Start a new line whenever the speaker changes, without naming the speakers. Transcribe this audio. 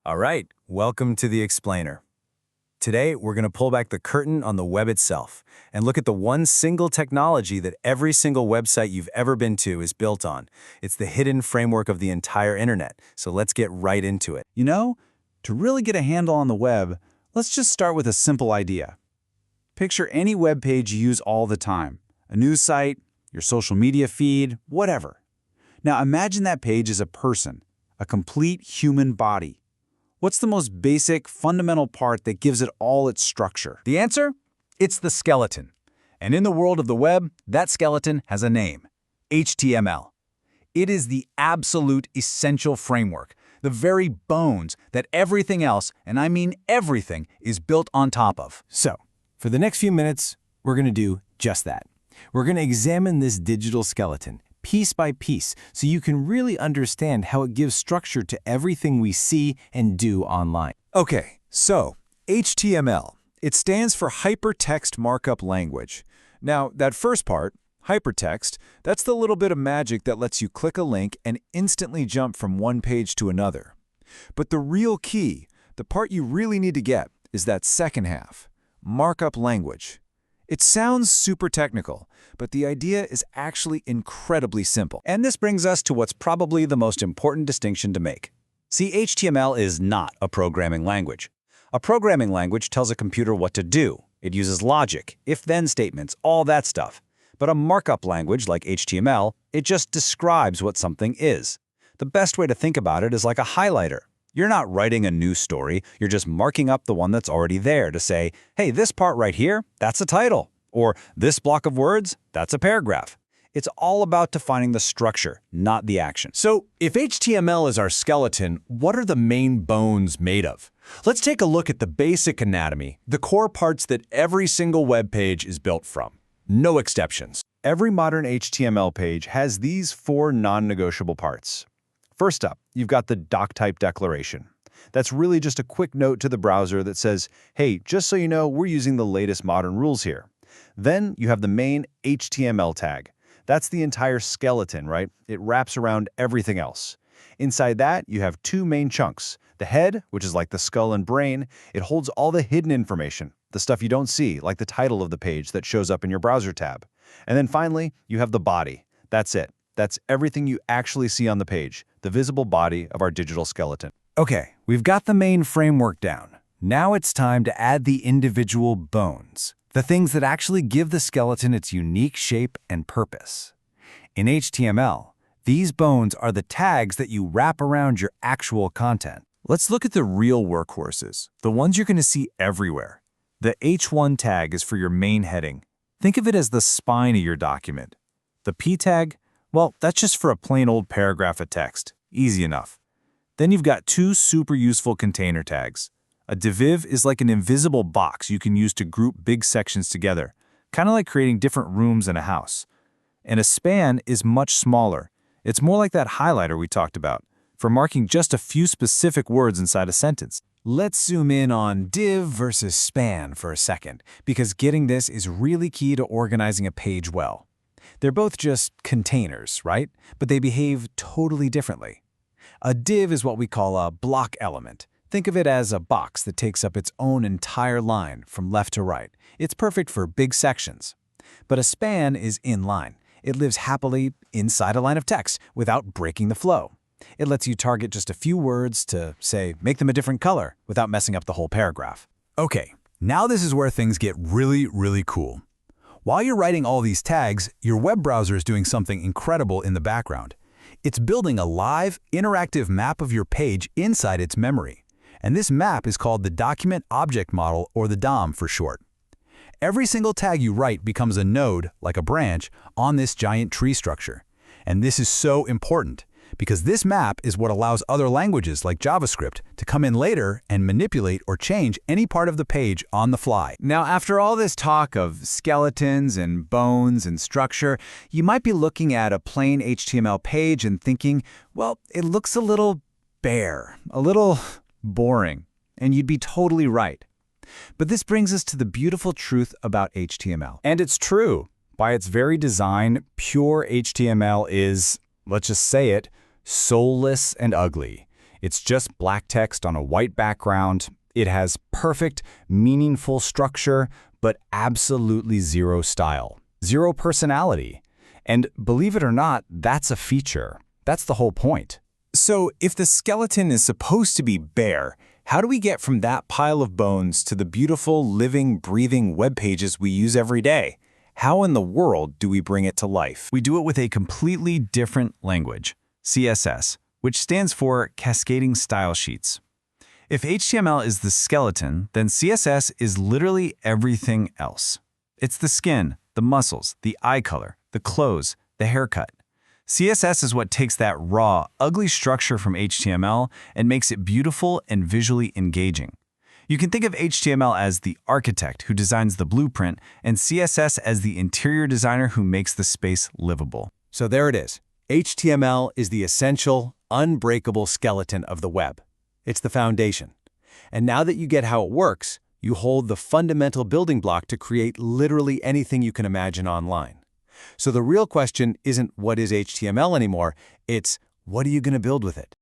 All right, welcome to the Explainer. Today, we're going to pull back the curtain on the web itself and look at the one single technology that every single website you've ever been to is built on. It's the hidden framework of the entire internet, so let's get right into it.
To really get a handle on the web, let's just start with a simple idea. Picture any web page you use all the time, a news site, your social media feed, whatever. Now imagine that page is a person, a complete human body. What's the most basic, fundamental part that gives it all its structure?
The answer? It's the skeleton. And in the world of the web, that skeleton has a name: HTML. It is the absolute essential framework, the very bones that everything else, and I mean everything, is built on top of.
So, for the next few minutes, we're going to do just that. We're going to examine this digital skeleton, piece by piece, so you can really understand how it gives structure to everything we see and do online.
Okay, so HTML. It stands for HyperText Markup Language. Now, that first part, hypertext, that's the little bit of magic that lets you click a link and instantly jump from one page to another. But the real key, the part you really need to get, is that second half, markup language. It sounds super technical, but the idea is actually incredibly simple.
And this brings us to what's probably the most important distinction to make. See, HTML is not a programming language. A programming language tells a computer what to do. It uses logic, if-then statements, all that stuff. But a markup language like HTML, it just describes what something is. The best way to think about it is like a highlighter. You're not writing a new story, you're just marking up the one that's already there to say, hey, this part right here, that's a title. Or this block of words, that's a paragraph. It's all about defining the structure, not the action.
So, if HTML is our skeleton, what are the main bones made of? Let's take a look at the basic anatomy, the core parts that every single web page is built from. No exceptions. Every modern HTML page has these four non-negotiable parts. First up, you've got the doc-type declaration. That's really just a quick note to the browser that says, hey, just so you know, we're using the latest modern rules here. Then you have the main HTML tag. That's the entire skeleton, right? It wraps around everything else. Inside that, you have two main chunks. The head, which is like the skull and brain, it holds all the hidden information, the stuff you don't see, like the title of the page that shows up in your browser tab. And then finally, you have the body. That's it. That's everything you actually see on the page, the visible body of our digital skeleton.
Okay, we've got the main framework down. Now it's time to add the individual bones, the things that actually give the skeleton its unique shape and purpose. In HTML, these bones are the tags that you wrap around your actual content. Let's look at the real workhorses, the ones you're going to see everywhere. The H1 tag is for your main heading. Think of it as the spine of your document. The P tag, well, that's just for a plain old paragraph of text. Easy enough. Then you've got two super useful container tags. A div is like an invisible box you can use to group big sections together, kind of like creating different rooms in a house. And a span is much smaller. It's more like that highlighter we talked about, for marking just a few specific words inside a sentence. Let's zoom in on div versus span for a second, because getting this is really key to organizing a page well. They're both just containers, right? But they behave totally differently. A div is what we call a block element. Think of it as a box that takes up its own entire line from left to right. It's perfect for big sections. But a span is inline. It lives happily inside a line of text without breaking the flow. It lets you target just a few words to, say, make them a different color without messing up the whole paragraph.
Okay, now this is where things get really cool. While you're writing all these tags, your web browser is doing something incredible in the background. It's building a live, interactive map of your page inside its memory. And this map is called the Document Object Model, or the DOM for short. Every single tag you write becomes a node, like a branch, on this giant tree structure. And this is so important, because this map is what allows other languages like JavaScript to come in later and manipulate or change any part of the page on the fly.
Now, after all this talk of skeletons and bones and structure, you might be looking at a plain HTML page and thinking, well, it looks a little bare, a little boring, and you'd be totally right. But this brings us to the beautiful truth about HTML.
And it's true. By its very design, pure HTML is, let's just say it, soulless and ugly.
It's just black text on a white background. It has perfect, meaningful structure, but absolutely zero style, zero personality. And believe it or not, that's a feature. That's the whole point.
So if the skeleton is supposed to be bare, how do we get from that pile of bones to the beautiful, living, breathing web pages we use every day? How in the world do we bring it to life?
We do it with a completely different language, CSS, which stands for Cascading Style Sheets. If HTML is the skeleton, then CSS is literally everything else. It's the skin, the muscles, the eye color, the clothes, the haircut. CSS is what takes that raw, ugly structure from HTML and makes it beautiful and visually engaging. You can think of HTML as the architect who designs the blueprint and CSS as the interior designer who makes the space livable.
So there it is. HTML is the essential, unbreakable skeleton of the web. It's the foundation. And now that you get how it works, you hold the fundamental building block to create literally anything you can imagine online. So the real question isn't what is HTML anymore, it's what are you going to build with it?